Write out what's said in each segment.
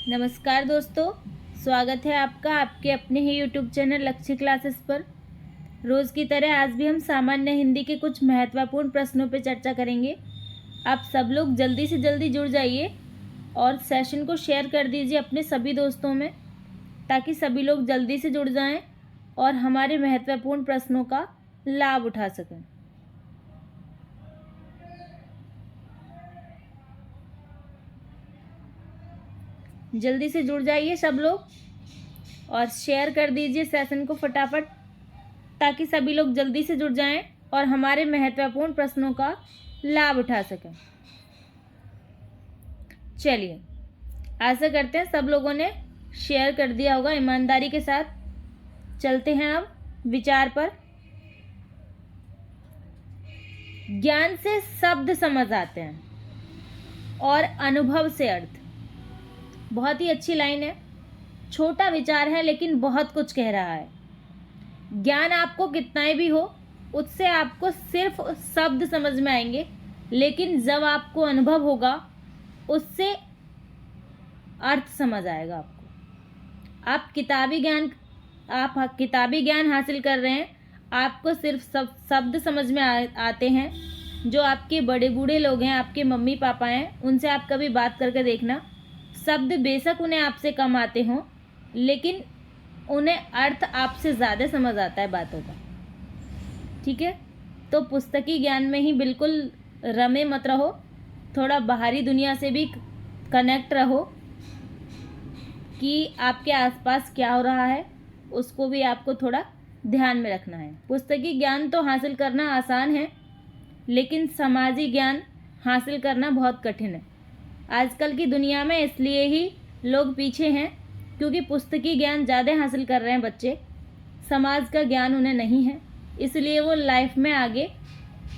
नमस्कार दोस्तों, स्वागत है आपका आपके अपने ही यूट्यूब चैनल लक्ष्य क्लासेस पर। रोज़ की तरह आज भी हम सामान्य हिंदी के कुछ महत्वपूर्ण प्रश्नों पर चर्चा करेंगे। आप सब लोग जल्दी से जल्दी जुड़ जाइए और सेशन को शेयर कर दीजिए अपने सभी दोस्तों में, ताकि सभी लोग जल्दी से जुड़ जाएं और हमारे महत्वपूर्ण प्रश्नों का लाभ उठा सकें। जल्दी से जुड़ जाइए सब लोग और शेयर कर दीजिए सेशन को फटाफट, ताकि सभी लोग जल्दी से जुड़ जाएं और हमारे महत्वपूर्ण प्रश्नों का लाभ उठा सकें। चलिए, आशा करते हैं सब लोगों ने शेयर कर दिया होगा ईमानदारी के साथ। चलते हैं अब विचार पर। ज्ञान से शब्द समझ आते हैं और अनुभव से अर्थ। बहुत ही अच्छी लाइन है। छोटा विचार है लेकिन बहुत कुछ कह रहा है। ज्ञान आपको कितना भी हो, उससे आपको सिर्फ शब्द समझ में आएंगे, लेकिन जब आपको अनुभव होगा उससे अर्थ समझ आएगा आपको। आप किताबी ज्ञान हासिल कर रहे हैं, आपको सिर्फ शब्द समझ में आते हैं। जो आपके बड़े बूढ़े लोग हैं, आपके मम्मी पापा हैं, उनसे आप कभी बात करके देखना। शब्द बेशक उन्हें आपसे कम आते हों, लेकिन उन्हें अर्थ आपसे ज़्यादा समझ आता है बातों का। ठीक है, तो पुस्तकी ज्ञान में ही बिल्कुल रमे मत रहो, थोड़ा बाहरी दुनिया से भी कनेक्ट रहो कि आपके आसपास क्या हो रहा है, उसको भी आपको थोड़ा ध्यान में रखना है। पुस्तकी ज्ञान तो हासिल करना आसान है, लेकिन समाजी ज्ञान हासिल करना बहुत कठिन है। आजकल की दुनिया में इसलिए ही लोग पीछे हैं, क्योंकि पुस्तकी ज्ञान ज़्यादा हासिल कर रहे हैं बच्चे, समाज का ज्ञान उन्हें नहीं है। इसलिए वो लाइफ में आगे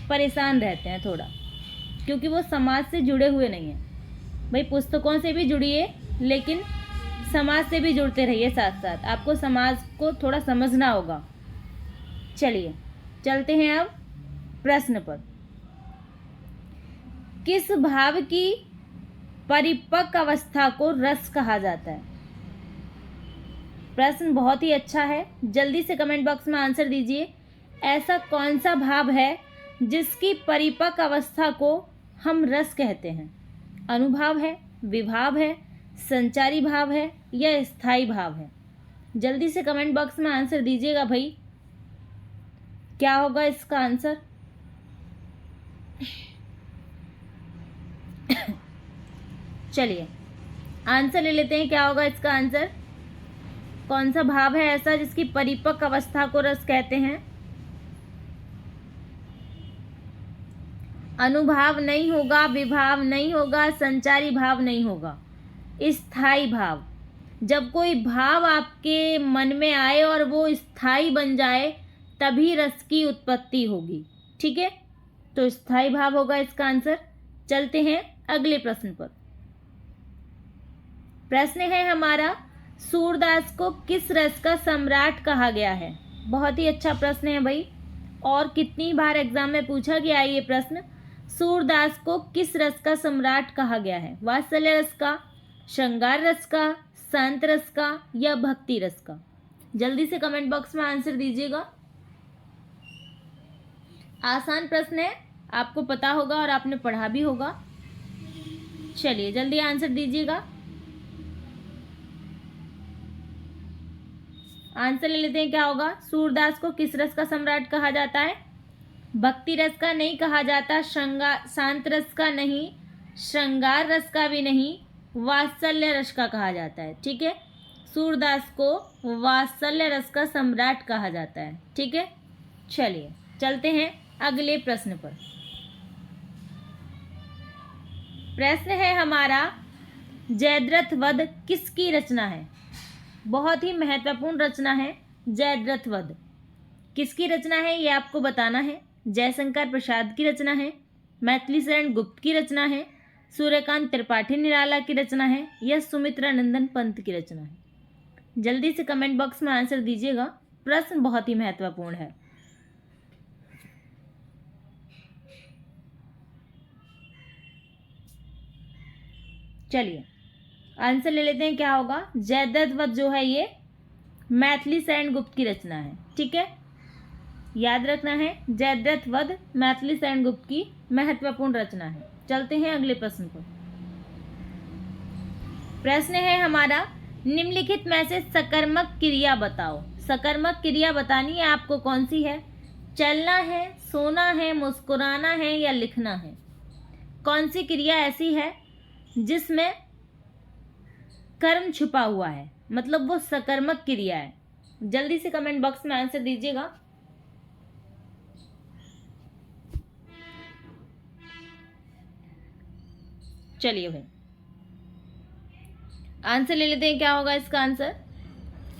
परेशान रहते हैं थोड़ा, क्योंकि वो समाज से जुड़े हुए नहीं हैं। भाई, पुस्तकों से भी जुड़िए, लेकिन समाज से भी जुड़ते रहिए साथ साथ। आपको समाज को थोड़ा समझना होगा। चलिए, चलते हैं अब प्रश्न पर। किस भाव की परिपक्व अवस्था को रस कहा जाता है? प्रश्न बहुत ही अच्छा है। जल्दी से कमेंट बॉक्स में आंसर दीजिए। ऐसा कौन सा भाव है जिसकी परिपक्व अवस्था को हम रस कहते हैं? अनुभाव है, विभाव है, संचारी भाव है या स्थायी भाव है? जल्दी से कमेंट बॉक्स में आंसर दीजिएगा भाई। क्या होगा इसका आंसर? चलिए, आंसर ले लेते हैं। क्या होगा इसका आंसर? कौन सा भाव है ऐसा जिसकी परिपक्व अवस्था को रस कहते हैं? अनुभाव नहीं होगा, विभाव नहीं होगा, संचारी भाव नहीं होगा, स्थायी भाव। जब कोई भाव आपके मन में आए और वो स्थायी बन जाए, तभी रस की उत्पत्ति होगी। ठीक है, तो स्थायी भाव होगा इसका आंसर। चलते हैं अगले प्रश्न पर। प्रश्न है हमारा, सूरदास को किस रस का सम्राट कहा गया है? बहुत ही अच्छा प्रश्न है भाई, और कितनी बार एग्जाम में पूछा गया है ये प्रश्न। सूरदास को किस रस का सम्राट कहा गया है? वात्सल्य रस का, श्रृंगार रस का, शांत रस का या भक्ति रस का? जल्दी से कमेंट बॉक्स में आंसर दीजिएगा। आसान प्रश्न है, आपको पता होगा और आपने पढ़ा भी होगा। चलिए, जल्दी आंसर दीजिएगा। आंसर ले लेते हैं। क्या होगा? सूरदास को किस रस का सम्राट कहा जाता है? भक्ति रस का नहीं कहा जाता, शांत रस का नहीं, श्रृंगार रस का भी नहीं, वात्सल्य रस का कहा जाता है। ठीक है, सूरदास को वात्सल्य रस का सम्राट कहा जाता है। ठीक है, चलिए चलते हैं अगले प्रश्न पर। प्रश्न है हमारा, जयद्रथ वध किसकी रचना है? बहुत ही महत्वपूर्ण रचना है जयद्रथ वध। किसकी रचना है ये आपको बताना है। जयशंकर प्रसाद की रचना है, मैथिली शरण गुप्त की रचना है, सूर्यकांत त्रिपाठी निराला की रचना है या सुमित्रा नंदन पंत की रचना है? जल्दी से कमेंट बॉक्स में आंसर दीजिएगा। प्रश्न बहुत ही महत्वपूर्ण है। चलिए, आंसर ले लेते हैं क्या होगा। जयद्रथ वध जो है ये मैथिली सेन गुप्त की रचना है। ठीक है, याद रखना है, जयद्रथ वध मैथिली सेन गुप्त की महत्वपूर्ण रचना है। चलते हैं अगले प्रश्न पर। प्रश्न है हमारा, निम्नलिखित में से सकर्मक क्रिया बताओ। सकर्मक क्रिया बतानी है आपको, कौन सी है? चलना है, सोना है, मुस्कुराना है या लिखना है? कौन सी क्रिया ऐसी है जिसमें कर्म छुपा हुआ है, मतलब वो सकर्मक क्रिया है? जल्दी से कमेंट बॉक्स में आंसर दीजिएगा। चलिए भाई आंसर ले लेते हैं, क्या होगा इसका आंसर।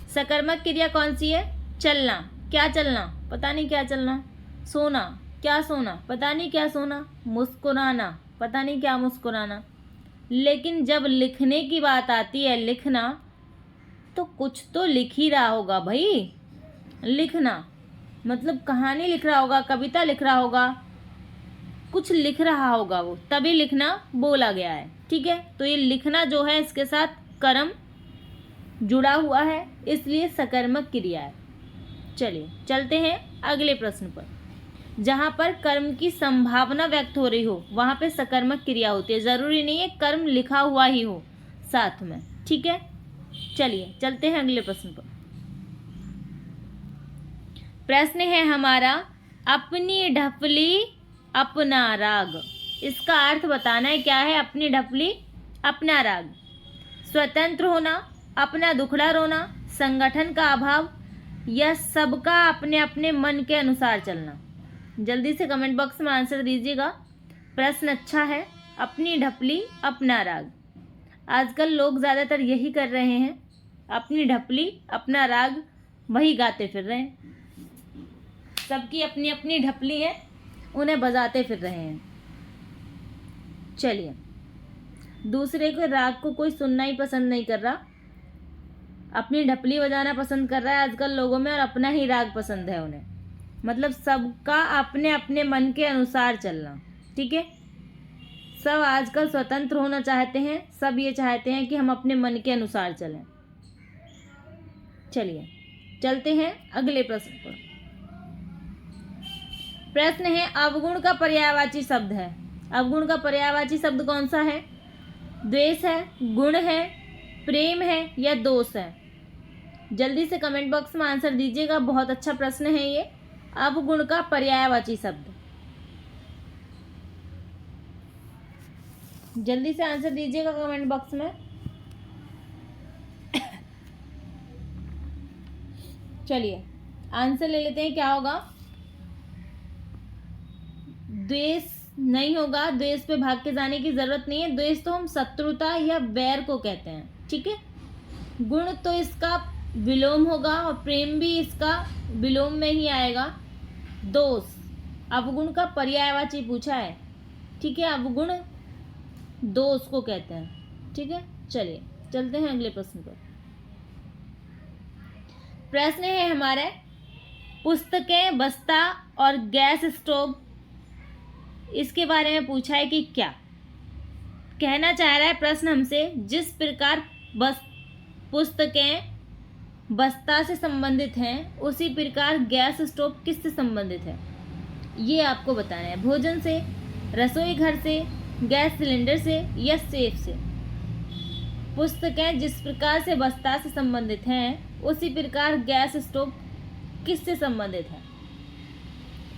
सकर्मक क्रिया कौन सी है? चलना, क्या चलना? पता नहीं क्या चलना। सोना, क्या सोना? पता नहीं क्या सोना। मुस्कुराना, पता नहीं क्या मुस्कुराना। लेकिन जब लिखने की बात आती है, लिखना, तो कुछ तो लिख ही रहा होगा भाई। लिखना मतलब कहानी लिख रहा होगा, कविता लिख रहा होगा, कुछ लिख रहा होगा वो, तभी लिखना बोला गया है। ठीक है, तो ये लिखना जो है इसके साथ कर्म जुड़ा हुआ है, इसलिए सकर्मक क्रिया है। चलिए चलते हैं अगले प्रश्न पर। जहाँ पर कर्म की संभावना व्यक्त हो रही हो वहाँ पे सकर्मक क्रिया होती है। ज़रूरी नहीं है कर्म लिखा हुआ ही हो साथ में। ठीक है, चलिए चलते हैं अगले प्रश्न पर। प्रश्न है हमारा, अपनी ढपली अपना राग। इसका अर्थ बताना है, क्या है अपनी ढपली अपना राग? स्वतंत्र होना, अपना दुखड़ा रोना, संगठन का अभाव या सबका अपने अपने मन के अनुसार चलना? जल्दी से कमेंट बॉक्स में आंसर दीजिएगा। प्रश्न अच्छा है, अपनी ढपली अपना राग। आजकल लोग ज़्यादातर यही कर रहे हैं, अपनी ढपली अपना राग वही गाते फिर रहे हैं। सबकी अपनी अपनी ढपली है, उन्हें बजाते फिर रहे हैं। चलिए, दूसरे के राग को कोई सुनना ही पसंद नहीं कर रहा, अपनी ढपली बजाना पसंद कर रहा है आजकल लोगों में, और अपना ही राग पसंद है उन्हें। मतलब सबका अपने अपने मन के अनुसार चलना। ठीक है, सब आजकल स्वतंत्र होना चाहते हैं, सब ये चाहते हैं कि हम अपने मन के अनुसार चलें। चलिए चलते हैं अगले प्रश्न पर। प्रश्न है, अवगुण का पर्यायवाची शब्द है। अवगुण का पर्यायवाची शब्द कौन सा है? द्वेष है, गुण है, प्रेम है या दोष है? जल्दी से कमेंट बॉक्स में आंसर दीजिएगा। बहुत अच्छा प्रश्न है ये। अवगुण का पर्यायवाची शब्द, जल्दी से आंसर दीजिएगा कमेंट बॉक्स में। चलिए आंसर ले लेते हैं, क्या होगा। द्वेष नहीं होगा, द्वेष पे भाग के जाने की जरूरत नहीं है। द्वेष तो हम शत्रुता या वैर को कहते हैं। ठीक है, गुण तो इसका विलोम होगा और प्रेम भी इसका विलोम में ही आएगा। दोष अवगुण का पर्यायवाची पूछा है। ठीक है, अवगुण दोष को कहते हैं। ठीक है, चलिए चलते हैं अगले प्रश्न पर। प्रश्न है हमारे, पुस्तकें, बस्ता और गैस स्टोव, इसके बारे में पूछा है कि क्या कहना चाह रहा है प्रश्न हमसे। जिस प्रकार पुस्तकें बस्ता से संबंधित हैं, उसी प्रकार गैस स्टोव किससे संबंधित है, ये आपको बताना है। भोजन से, रसोई घर से, गैस सिलेंडर से या सेफ से? पुस्तकें जिस प्रकार से बस्ता से संबंधित हैं, उसी प्रकार गैस स्टोव किससे संबंधित है?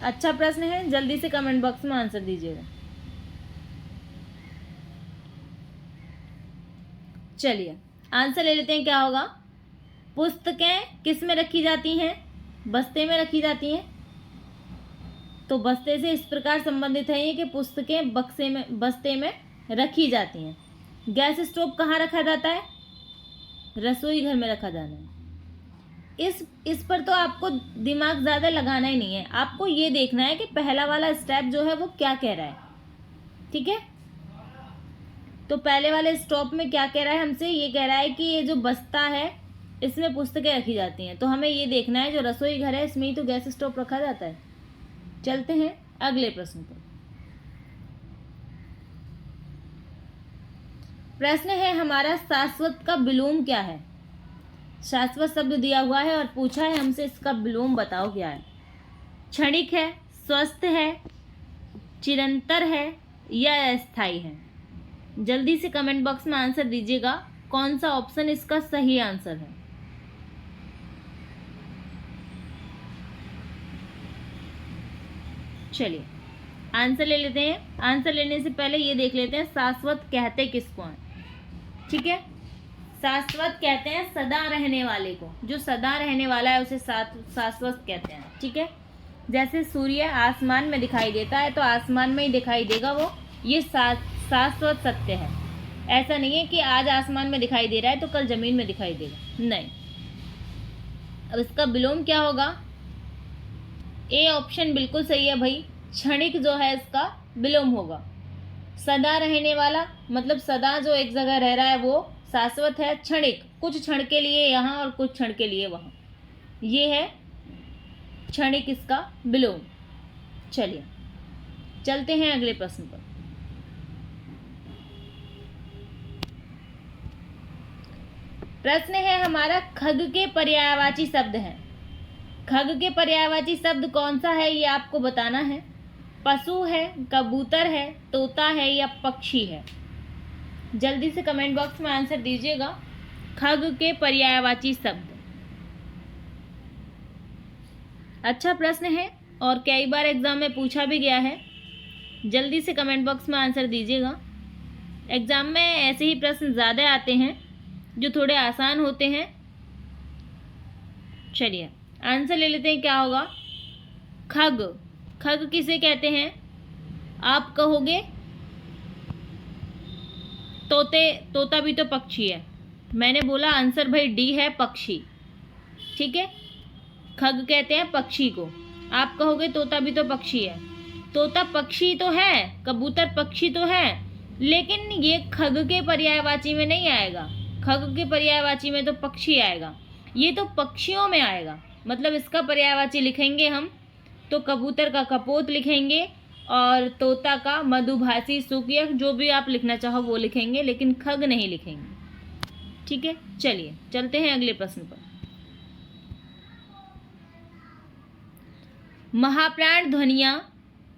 अच्छा प्रश्न है, जल्दी से कमेंट बॉक्स में आंसर दीजिएगा। चलिए आंसर ले लेते हैं, क्या होगा। पुस्तकें किस में रखी जाती हैं? बस्ते में रखी जाती हैं। तो बस्ते से इस प्रकार संबंधित है ये कि पुस्तकें बस्ते में रखी जाती हैं। गैस स्टोव कहाँ रखा जाता है? रसोई घर में रखा जाना है। इस पर तो आपको दिमाग ज़्यादा लगाना ही नहीं है, आपको ये देखना है कि पहला वाला स्टेप जो है वो क्या कह रहा है। ठीक है, तो पहले वाले स्टॉप में क्या कह रहा है हमसे? ये कह रहा है कि ये जो बस्ता है इसमें पुस्तकें रखी जाती हैं, तो हमें ये देखना है जो रसोई घर है इसमें ही तो गैस स्टोव रखा जाता है। चलते हैं अगले प्रश्न पर। प्रश्न है हमारा, शाश्वत का विलोम क्या है। शाश्वत शब्द दिया हुआ है और पूछा है हमसे इसका विलोम बताओ क्या है। क्षणिक है, स्वस्थ है, चिरंतर है या अस्थायी है। जल्दी से कमेंट बॉक्स में आंसर दीजिएगा, कौन सा ऑप्शन इसका सही आंसर है। चलिए आंसर ले लेते हैं। आंसर लेने से पहले ये देख लेते हैं शाश्वत कहते किसको हैं। ठीक है, शाश्वत कहते हैं सदा रहने वाले को। जो सदा रहने वाला है उसे शाश्वत कहते हैं। ठीक है, जैसे सूर्य आसमान में दिखाई देता है तो आसमान में ही दिखाई देगा वो, ये शाश्वत सत्य है। ऐसा नहीं है कि आज आसमान में दिखाई दे रहा है तो कल जमीन में दिखाई देगा, नहीं। अब इसका विलोम क्या होगा। ए ऑप्शन बिल्कुल सही है भाई, क्षणिक जो है इसका विलोम होगा। सदा रहने वाला मतलब सदा जो एक जगह रह रहा है वो शाश्वत है। क्षणिक कुछ क्षण के लिए यहाँ और कुछ क्षण के लिए वहाँ, ये है क्षणिक इसका विलोम। चलिए चलते हैं अगले प्रश्न पर। प्रश्न है हमारा, खग के पर्यायवाची शब्द हैं। खग के पर्यायवाची शब्द कौन सा है ये आपको बताना है। पशु है, कबूतर है, तोता है या पक्षी है। जल्दी से कमेंट बॉक्स में आंसर दीजिएगा, खग के पर्यायवाची शब्द। अच्छा प्रश्न है और कई बार एग्जाम में पूछा भी गया है। जल्दी से कमेंट बॉक्स में आंसर दीजिएगा। एग्जाम में ऐसे ही प्रश्न ज़्यादा आते हैं जो थोड़े आसान होते हैं। चलिए आंसर ले लेते हैं, क्या होगा। खग, खग किसे कहते हैं। आप कहोगे तोता भी तो पक्षी है। मैंने बोला आंसर भाई डी है, पक्षी। ठीक है, खग कहते हैं पक्षी को। आप कहोगे तोता भी तो पक्षी है। तोता पक्षी तो है, कबूतर पक्षी तो है, लेकिन ये खग के पर्यायवाची में नहीं आएगा। खग के पर्यायवाची में तो पक्षी आएगा, ये तो पक्षियों में आएगा। मतलब इसका पर्यायवाची लिखेंगे हम तो कबूतर का कपोत लिखेंगे और तोता का मधुभाषी सुखयक, जो भी आप लिखना चाहो वो लिखेंगे, लेकिन खग नहीं लिखेंगे। ठीक है, चलिए चलते हैं अगले प्रश्न पर। महाप्राण ध्वनियाँ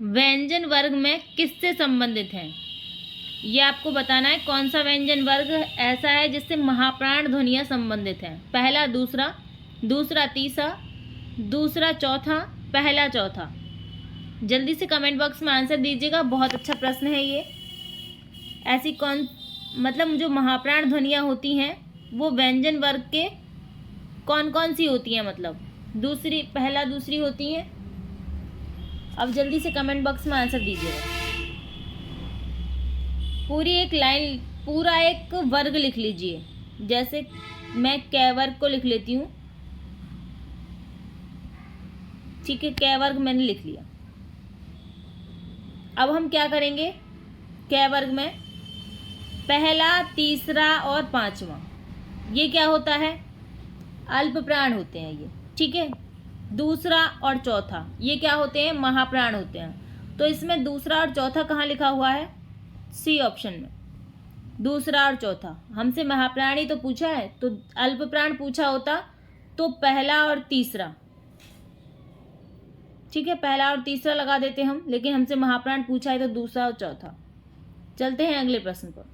व्यंजन वर्ग में किससे संबंधित हैं। ये आपको बताना है कौन सा व्यंजन वर्ग ऐसा है जिससे महाप्राण ध्वनियाँ संबंधित हैं। पहला, दूसरा, दूसरा तीसरा, दूसरा चौथा, पहला चौथा। जल्दी से कमेंट बॉक्स में आंसर दीजिएगा। बहुत अच्छा प्रश्न है ये। ऐसी कौन मतलब जो महाप्राण ध्वनियाँ होती हैं वो व्यंजन वर्ग के कौन कौन सी होती हैं, मतलब दूसरी, पहला, दूसरी होती हैं। अब जल्दी से कमेंट बॉक्स में आंसर दीजिएगा। पूरी एक लाइन, पूरा एक वर्ग लिख लीजिए। जैसे मैं कै वर्ग को लिख लेती हूँ। ठीक है, कै वर्ग मैंने लिख लिया। अब हम क्या करेंगे, कै वर्ग में पहला, तीसरा और पांचवा, ये क्या होता है, अल्प प्राण होते हैं ये। ठीक है, दूसरा और चौथा ये क्या होते हैं, महाप्राण होते हैं। तो इसमें दूसरा और चौथा कहाँ लिखा हुआ है, सी ऑप्शन में। दूसरा और चौथा, हमसे महाप्राण ही तो पूछा है, तो अल्प प्राण पूछा होता तो पहला और तीसरा। ठीक है, पहला और तीसरा लगा देते हम, लेकिन हमसे महाप्राण पूछा है तो दूसरा और चौथा। चलते हैं अगले प्रश्न पर।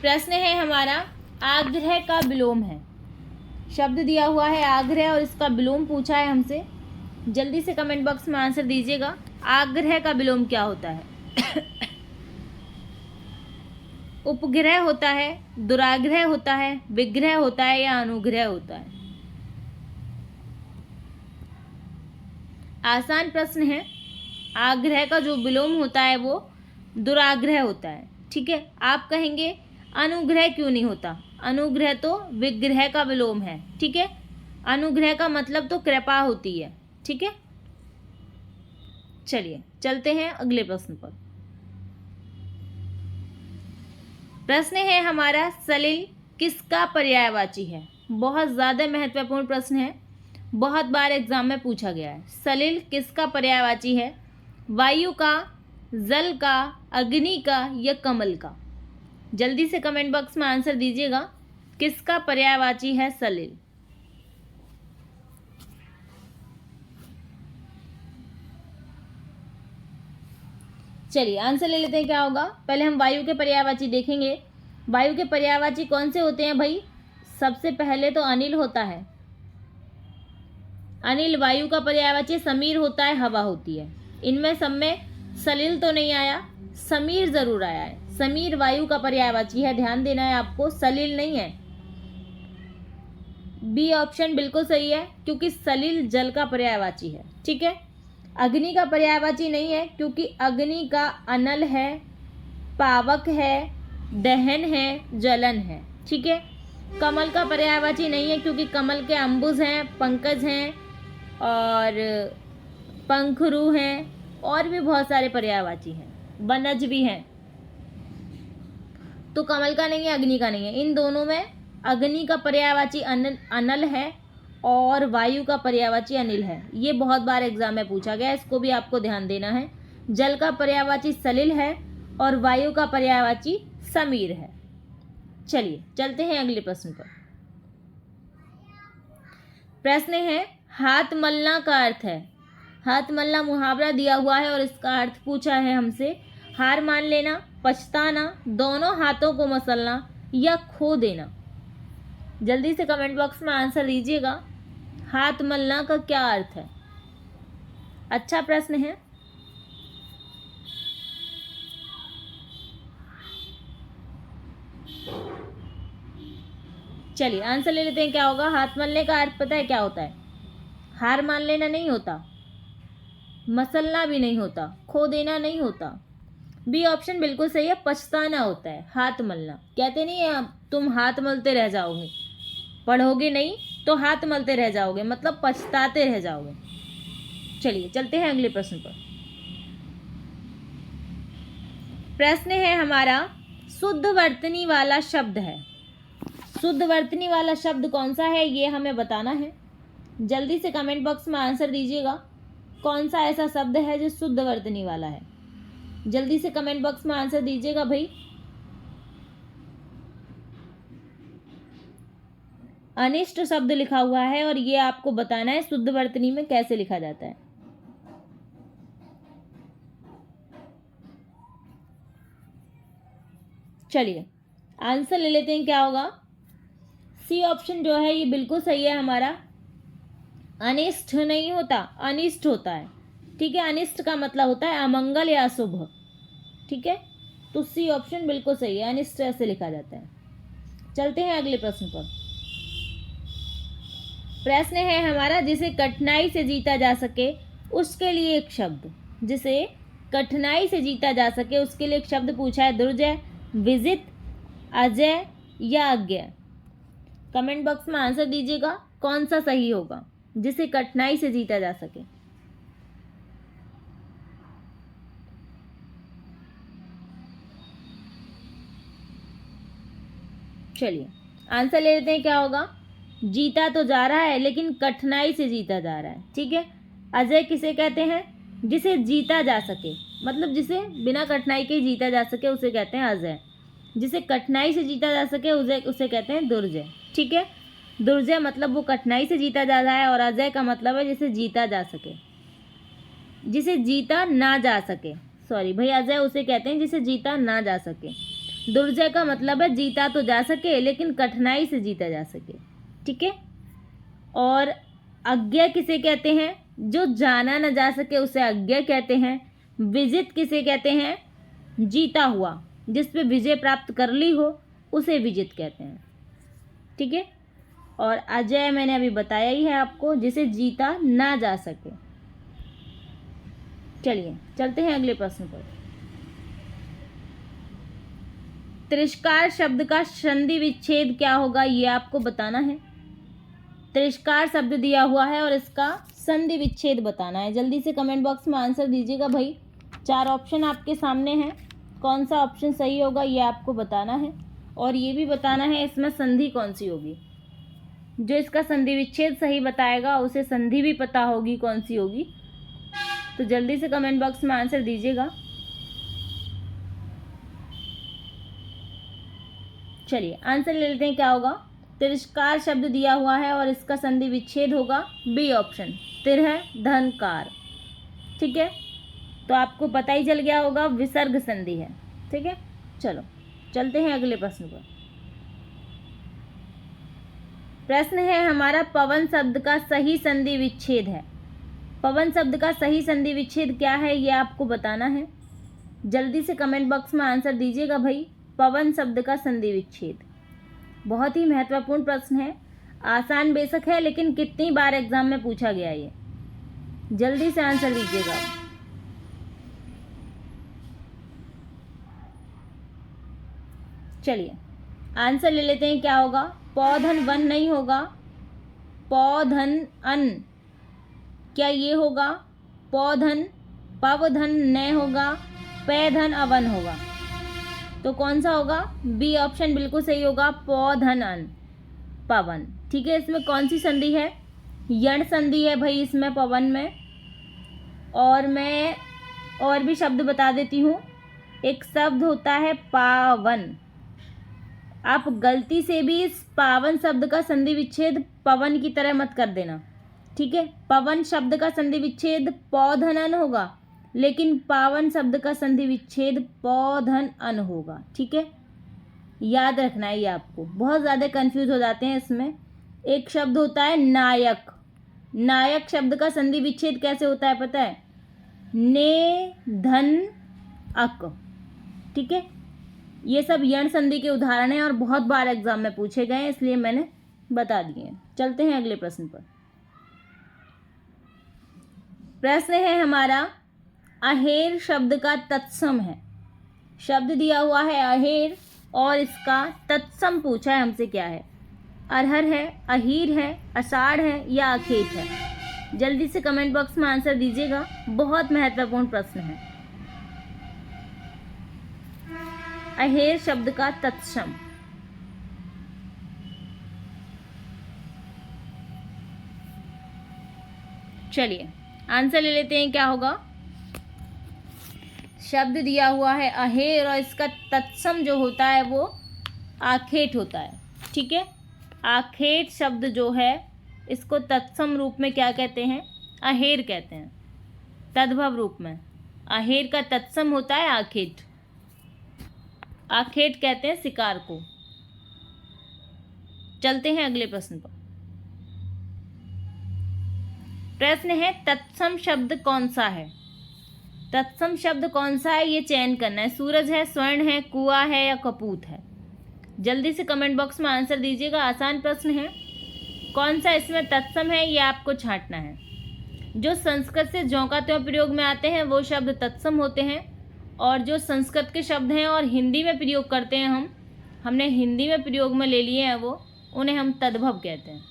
प्रश्न है हमारा, आग्रह का विलोम है। शब्द दिया हुआ है आग्रह और इसका विलोम पूछा है हमसे। जल्दी से कमेंट बॉक्स में आंसर दीजिएगा, आग्रह का विलोम क्या होता है। उपग्रह होता है, दुराग्रह होता है, विग्रह होता है या अनुग्रह होता है। आसान प्रश्न है। आग्रह का जो विलोम होता है वो दुराग्रह होता है। ठीक है, आप कहेंगे अनुग्रह क्यों नहीं होता। अनुग्रह तो विग्रह का विलोम है। ठीक है, अनुग्रह का मतलब तो कृपा होती है। ठीक है, चलिए चलते हैं अगले प्रश्न पर। प्रश्न है हमारा, सलिल किसका पर्यायवाची है। बहुत ज़्यादा महत्वपूर्ण प्रश्न है, बहुत बार एग्जाम में पूछा गया है। सलिल किसका पर्यायवाची है, वायु का, जल का, अग्नि का या कमल का? जल्दी से कमेंट बॉक्स में आंसर दीजिएगा। किसका पर्यायवाची है सलिल? चलिए आंसर ले लेते हैं, क्या होगा। पहले हम वायु के पर्यायवाची देखेंगे। वायु के पर्यायवाची कौन से होते हैं भाई? सबसे पहले तो अनिल होता है। अनिल वायु का पर्यायवाची, समीर होता है, हवा होती है। इनमें सब में सलिल तो नहीं आया, समीर जरूर आया है। समीर वायु का पर्यायवाची है, ध्यान देना है आपको, सलिल नहीं है। बी ऑप्शन बिल्कुल सही है, क्योंकि सलिल जल का पर्यायवाची है। ठीक है। अग्नि का पर्यायवाची नहीं है, क्योंकि अग्नि का अनल है, पावक है, दहन है, जलन है। ठीक है। कमल का पर्यायवाची नहीं है, क्योंकि कमल के अंबुज हैं, पंकज हैं और पंखरू हैं, और भी बहुत सारे पर्यायवाची हैं, वनज भी हैं। तो कमल का नहीं है, अग्नि का नहीं है। इन दोनों में अग्नि का पर्यायवाची अनल है और वायु का पर्यायवाची अनिल है। ये बहुत बार एग्जाम में पूछा गया, इसको भी आपको ध्यान देना है। जल का पर्यायवाची सलिल है और वायु का पर्यायवाची समीर है। चलिए चलते हैं अगले प्रश्न पर। प्रश्न है, हाथ मलना का अर्थ है। हाथ मलना मुहावरा दिया हुआ है और इसका अर्थ पूछा है हमसे। हार मान लेना, पछताना, दोनों हाथों को मसलना या खो देना। जल्दी से कमेंट बॉक्स में आंसर दीजिएगा। हाथ मलना का क्या अर्थ है? अच्छा प्रश्न है। चलिए आंसर ले लेते हैं, क्या होगा। हाथ मलने का अर्थ पता है क्या होता है? हार मान लेना नहीं होता, मसलना भी नहीं होता, खो देना नहीं होता। बी ऑप्शन बिल्कुल सही है, पछताना होता है हाथ मलना। कहते नहीं है तुम हाथ मलते रह जाओगे, पढ़ोगे नहीं तो हाथ मलते रह जाओगे, मतलब पछताते रह जाओगे। चलिए चलते हैं अगले प्रश्न पर। प्रश्न है हमारा, शुद्ध वर्तनी वाला शब्द है। शुद्ध वर्तनी वाला शब्द कौन सा है, ये हमें बताना है। जल्दी से कमेंट बॉक्स में आंसर दीजिएगा। कौन सा ऐसा शब्द है जो शुद्ध वर्तनी वाला है? जल्दी से कमेंट बॉक्स में आंसर दीजिएगा भाई। अनिष्ट शब्द लिखा हुआ है और ये आपको बताना है शुद्ध वर्तनी में कैसे लिखा जाता है। चलिए आंसर ले लेते हैं, क्या होगा। सी ऑप्शन जो है ये बिल्कुल सही है हमारा। अनिष्ट नहीं होता, अनिष्ट होता है। ठीक है। अनिष्ट का मतलब होता है अमंगल या अशुभ। ठीक है। तो सी ऑप्शन बिल्कुल सही है, अनिष्ट ऐसे लिखा जाता है। चलते हैं अगले प्रश्न पर। प्रश्न है हमारा, जिसे कठिनाई से जीता जा सके उसके लिए एक शब्द। जिसे कठिनाई से जीता जा सके उसके लिए एक शब्द पूछा है। दुर्जय, विजित, अजय या अज्ञेय। कमेंट बॉक्स में आंसर दीजिएगा कौन सा सही होगा, जिसे कठिनाई से जीता जा सके। चलिए आंसर ले लेते हैं, क्या होगा। जीता तो जा रहा है लेकिन कठिनाई से जीता जा रहा है। ठीक है। अजय किसे कहते हैं? जिसे जीता जा सके, मतलब जिसे बिना कठिनाई के जीता जा सके उसे कहते हैं अजय। जिसे कठिनाई से जीता जा सके उसे कहते हैं दुर्जय। ठीक है। दुर्जय मतलब वो कठिनाई से जीता जा रहा है और अजय का मतलब है जिसे जीता जा सके, जिसे जीता ना जा सके। सॉरी भाई, अजय उसे कहते हैं जिसे जीता ना जा सके। दुर्जय का मतलब है जीता तो जा सके लेकिन कठिनाई से जीता जा सके। ठीक है। और अज्ञेय किसे कहते हैं? जो जाना न जा सके उसे अज्ञेय कहते हैं। विजित किसे कहते हैं? जीता हुआ, जिस पे विजय प्राप्त कर ली हो उसे विजित कहते हैं। ठीक है। और अजय मैंने अभी बताया ही है आपको, जिसे जीता ना जा सके। चलिए चलते हैं अगले प्रश्न पर। तिरस्कार शब्द का संधि विच्छेद क्या होगा, ये आपको बताना है। तिरस्कार शब्द दिया हुआ है और इसका संधि विच्छेद बताना है। जल्दी से कमेंट बॉक्स में आंसर दीजिएगा भाई। 4 ऑप्शन आपके सामने हैं, कौन सा ऑप्शन सही होगा ये आपको बताना है। और ये भी बताना है इसमें संधि कौन सी होगी। जो इसका संधि विच्छेद सही बताएगा उसे संधि भी पता होगी कौन सी होगी। तो जल्दी से कमेंट बॉक्स में आंसर दीजिएगा। चलिए आंसर ले लेते हैं, क्या होगा। तिरस्कार शब्द दिया हुआ है और इसका संधि विच्छेद होगा बी ऑप्शन, तिरह धनकार। ठीक है, तो आपको पता ही चल गया होगा विसर्ग संधि है। ठीक है, चलो चलते हैं अगले प्रश्न पर। प्रश्न है हमारा, पवन शब्द का सही संधि विच्छेद है। पवन शब्द का सही संधि विच्छेद क्या है ये आपको बताना है। जल्दी से कमेंट बॉक्स में आंसर दीजिएगा भाई। पवन शब्द का संधि विच्छेद बहुत ही महत्वपूर्ण प्रश्न है, आसान बेशक है, लेकिन कितनी बार एग्जाम में पूछा गया ये, जल्दी से आंसर दीजिएगा। चलिए आंसर ले लेते हैं, क्या होगा। पौधन वन नहीं होगा, पौधन अन, क्या ये होगा। पौधन पवधन न होगा, पैधन अवन होगा, तो कौन सा होगा। बी ऑप्शन बिल्कुल सही होगा, पौधन अन पवन। ठीक है, इसमें कौन सी संधि है, यण संधि है भाई इसमें पवन में। और मैं और भी शब्द बता देती हूँ, एक शब्द होता है पावन। आप गलती से भी इस पावन शब्द का संधि विच्छेद पवन की तरह मत कर देना। ठीक है, पवन शब्द का संधि विच्छेद पौधन अन होगा, लेकिन पावन शब्द का संधि विच्छेद पौधन अन होगा। ठीक है, याद रखना है ये आपको, बहुत ज़्यादा कंफ्यूज हो जाते हैं इसमें। एक शब्द होता है नायक। नायक शब्द का संधि विच्छेद कैसे होता है पता है, ने धन अक। ठीक है, ये सब यण संधि के उदाहरण हैं और बहुत बार एग्जाम में पूछे गए हैं, इसलिए मैंने बता दिए हैं। चलते हैं अगले प्रश्न पर। प्रश्न है हमारा, अहेर शब्द का तत्सम है। शब्द दिया हुआ है अहेर और इसका तत्सम पूछा है हमसे, क्या है। अरहर है, अहीर है, अषाढ़ है या अखेत है। जल्दी से कमेंट बॉक्स में आंसर दीजिएगा, बहुत महत्वपूर्ण प्रश्न है। अहेर शब्द का तत्सम, चलिए आंसर ले लेते हैं, क्या होगा। शब्द दिया हुआ है अहेर और इसका तत्सम जो होता है वो आखेट होता है। ठीक है, आखेट शब्द जो है इसको तत्सम रूप में क्या कहते हैं, अहेर कहते हैं। तद्भव रूप में अहेर का तत्सम होता है आखेट। आखेट कहते हैं शिकार को। चलते हैं अगले प्रश्न पर। प्रश्न है, तत्सम शब्द कौन सा है। तत्सम शब्द कौन सा है ये चयन करना है। सूरज है, स्वर्ण है, कुआं है या कपूत है। जल्दी से कमेंट बॉक्स में आंसर दीजिएगा, आसान प्रश्न है। कौन सा इसमें तत्सम है ये आपको छांटना है। जो संस्कृत से ज्यों का त्यों प्रयोग में आते हैं वो शब्द तत्सम होते हैं, और जो संस्कृत के शब्द हैं और हिंदी में प्रयोग करते हैं हमने हिंदी में प्रयोग में ले लिए हैं वो, उन्हें हम तद्भव कहते हैं।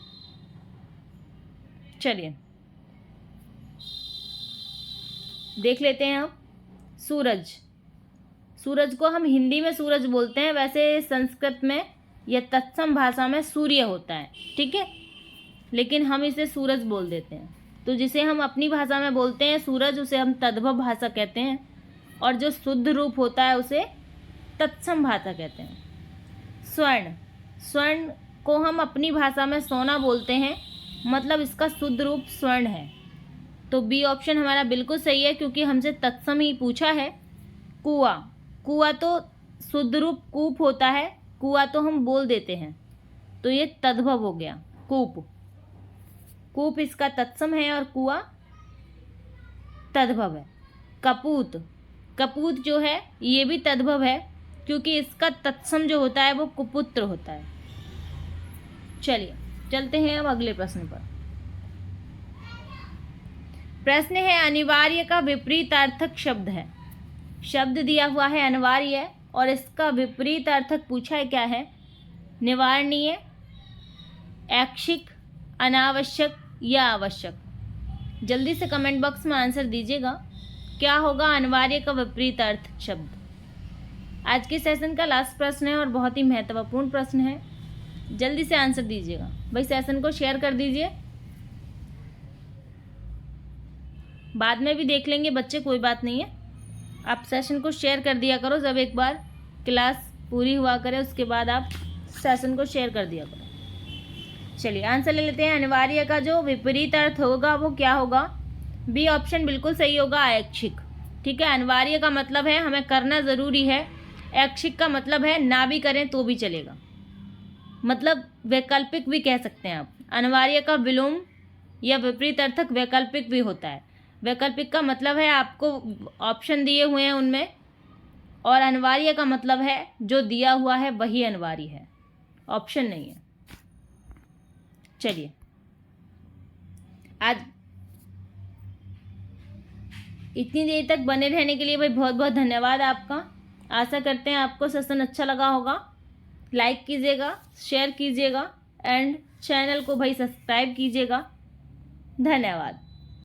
चलिए देख लेते हैं अब। सूरज, सूरज को हम हिंदी में सूरज बोलते हैं, वैसे संस्कृत में या तत्सम भाषा में सूर्य होता है। ठीक है, लेकिन हम इसे सूरज बोल देते हैं। तो जिसे हम अपनी भाषा में बोलते हैं सूरज, उसे हम तद्भव भाषा कहते हैं, और जो शुद्ध रूप होता है उसे तत्सम भाषा कहते हैं। स्वर्ण, स्वर्ण को हम अपनी भाषा में सोना बोलते हैं, मतलब इसका शुद्ध रूप स्वर्ण है। तो बी ऑप्शन हमारा बिल्कुल सही है, क्योंकि हमसे तत्सम ही पूछा है। कुआं, कुआं तो शुद्ध रूप कूप होता है, कुआं तो हम बोल देते हैं, तो ये तद्भव हो गया। कूप, कूप इसका तत्सम है और कुआं तद्भव है। कपूत, कपूत जो है ये भी तद्भव है, क्योंकि इसका तत्सम जो होता है वो कुपुत्र होता है। चलिए चलते हैं अब अगले प्रश्न पर। प्रश्न है, अनिवार्य का विपरीतार्थक शब्द है। शब्द दिया हुआ है अनिवार्य और इसका विपरीतार्थक पूछा है, क्या है। निवारणीय, ऐच्छिक, अनावश्यक या आवश्यक। जल्दी से कमेंट बॉक्स में आंसर दीजिएगा, क्या होगा अनिवार्य का विपरीतार्थ शब्द। आज के सेशन का लास्ट प्रश्न है और बहुत ही महत्वपूर्ण प्रश्न है, जल्दी से आंसर दीजिएगा भाई। सेशन को शेयर कर दीजिए, बाद में भी देख लेंगे बच्चे, कोई बात नहीं है। आप सेशन को शेयर कर दिया करो, जब एक बार क्लास पूरी हुआ करे उसके बाद आप सेशन को शेयर कर दिया करो। चलिए आंसर ले लेते हैं। अनिवार्य का जो विपरीत अर्थ होगा वो क्या होगा? बी ऑप्शन बिल्कुल सही होगा, ऐच्छिक। ठीक है, अनिवार्य का मतलब है हमें करना ज़रूरी है, ऐच्छिक का मतलब है ना भी करें तो भी चलेगा, मतलब वैकल्पिक भी कह सकते हैं आप। अनिवार्य का विलोम या विपरीत अर्थक वैकल्पिक भी होता है। वैकल्पिक का मतलब है आपको ऑप्शन दिए हुए हैं उनमें, और अनिवार्य का मतलब है जो दिया हुआ है वही अनिवार्य है, ऑप्शन नहीं है। चलिए आज इतनी देर तक बने रहने के लिए भाई बहुत बहुत धन्यवाद आपका। आशा करते हैं आपको सेशन अच्छा लगा होगा। लाइक कीजिएगा, शेयर कीजिएगा एंड चैनल को भाई सब्सक्राइब कीजिएगा। धन्यवाद।